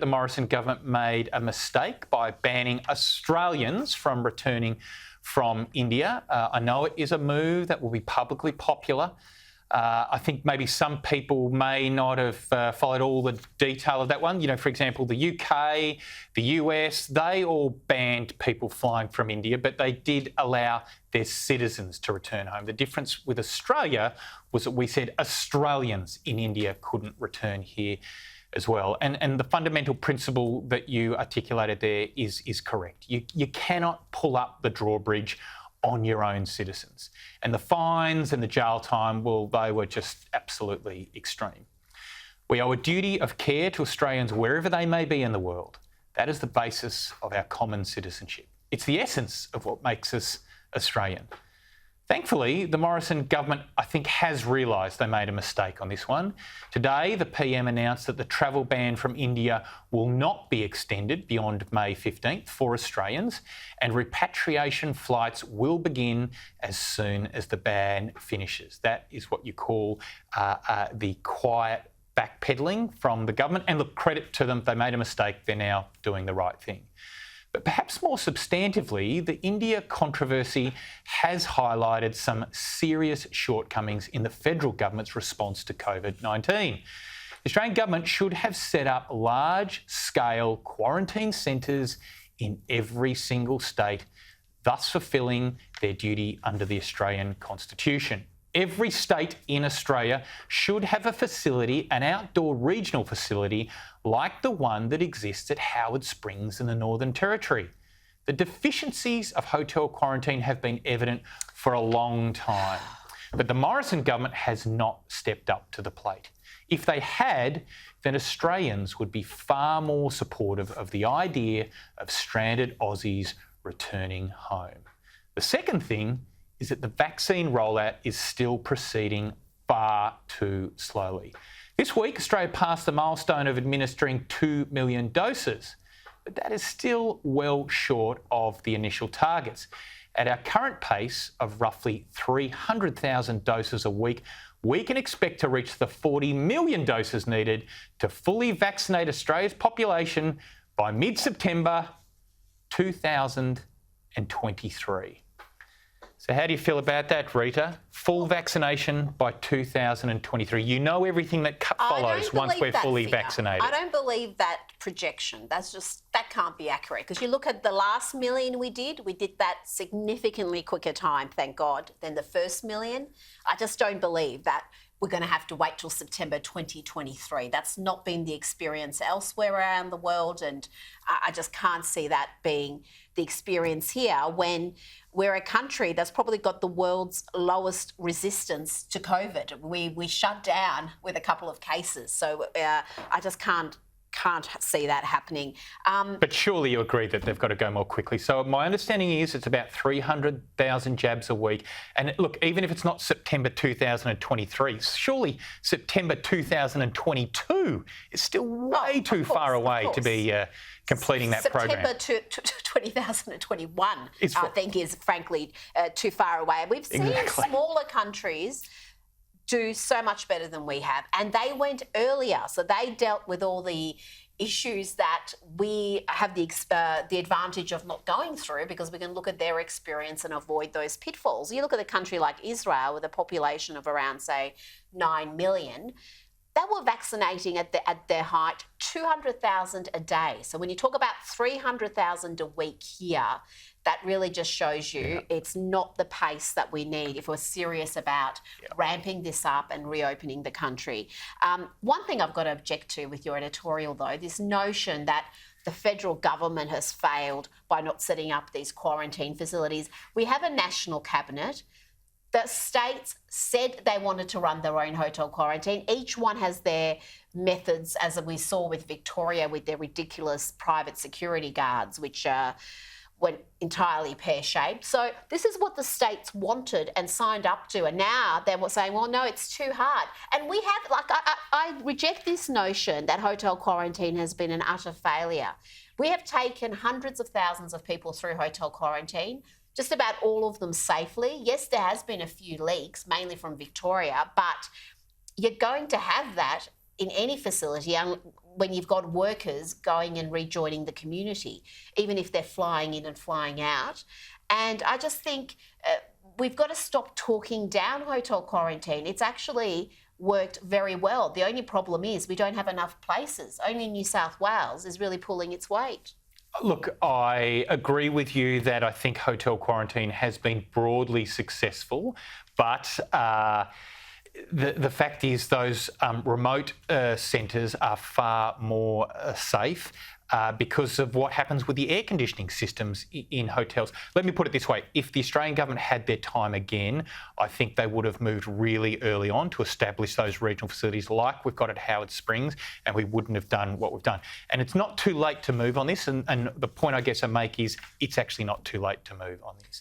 The Morrison government made a mistake by banning Australians from returning from India. I know it is a move that will be publicly popular. I think maybe some people may not have followed all the detail of that one. You know, for example, the UK, the US, they all banned people flying from India, but they did allow their citizens to return home. The difference with Australia was that we said Australians in India couldn't return here as well. And the fundamental principle that you articulated there is correct. You cannot pull up the drawbridge on your own citizens. And the fines and the jail time, well, they were just absolutely extreme. We owe a duty of care to Australians wherever they may be in the world. That is the basis of our common citizenship. It's the essence of what makes us Australian. Thankfully, the Morrison government, I think, has realised they made a mistake on this one. Today, the PM announced that the travel ban from India will not be extended beyond May 15th for Australians, and repatriation flights will begin as soon as the ban finishes. That is what you call the quiet backpedalling from the government. And look, credit to them, they made a mistake, they're now doing the right thing. But perhaps more substantively, the India controversy has highlighted some serious shortcomings in the federal government's response to COVID-19. The Australian government should have set up large-scale quarantine centres in every single state, thus fulfilling their duty under the Australian Constitution. Every state in Australia should have a facility, an outdoor regional facility, like the one that exists at Howard Springs in the Northern Territory. The deficiencies of hotel quarantine have been evident for a long time, but the Morrison government has not stepped up to the plate. If they had, then Australians would be far more supportive of the idea of stranded Aussies returning home. The second thing is that the vaccine rollout is still proceeding far too slowly. This week, Australia passed the milestone of administering 2 million doses, but that is still well short of the initial targets. At our current pace of roughly 300,000 doses a week, we can expect to reach the 40 million doses needed to fully vaccinate Australia's population by mid-September 2023. So how do you feel about that, Rita? Full vaccination by 2023. You know everything that follows once we're fully vaccinated. I don't believe that projection. That can't be accurate. Because you look at the last million we did that significantly quicker time, thank God, than the first million. I just don't believe that we're going to have to wait till September 2023. That's not been the experience elsewhere around the world, and I just can't see that being the experience here when we're a country that's probably got the world's lowest resistance to COVID. We shut down with a couple of cases, so I just can't see that happening. But surely you agree that they've got to go more quickly. So my understanding is it's about 300,000 jabs a week. And look, even if it's not September 2023, surely September 2022 is still way too far away to be completing that program. September 2021, I think, is frankly too far away. We've seen smaller countries do so much better than we have, and they went earlier, so they dealt with all the issues that we have the advantage of not going through, because we can look at their experience and avoid those pitfalls. You look at a country like Israel with a population of around, say, 9 million. They were vaccinating at their height 200,000 a day. So when you talk about 300,000 a week here, that really just shows you it's not the pace that we need if we're serious about ramping this up and reopening the country. One thing I've got to object to with your editorial, though, this notion that the federal government has failed by not setting up these quarantine facilities. We have a national cabinet. The states said they wanted to run their own hotel quarantine. Each one has their methods, as we saw with Victoria with their ridiculous private security guards, which went entirely pear-shaped. So this is what the states wanted and signed up to. And now they're saying, well, no, it's too hard. And we have, I reject this notion that hotel quarantine has been an utter failure. We have taken hundreds of thousands of people through hotel quarantine, just about all of them safely. Yes, there has been a few leaks, mainly from Victoria, but you're going to have that in any facility when you've got workers going and rejoining the community, even if they're flying in and flying out. And I just think we've got to stop talking down hotel quarantine. It's actually worked very well. The only problem is we don't have enough places. Only New South Wales is really pulling its weight. Look, I agree with you that I think hotel quarantine has been broadly successful, but the fact is those remote centres are far more safe because of what happens with the air conditioning systems in hotels. Let me put it this way. If the Australian government had their time again, I think they would have moved really early on to establish those regional facilities like we've got at Howard Springs, and we wouldn't have done what we've done. And it's not too late to move on this, and the point I guess I make is it's actually not too late to move on this.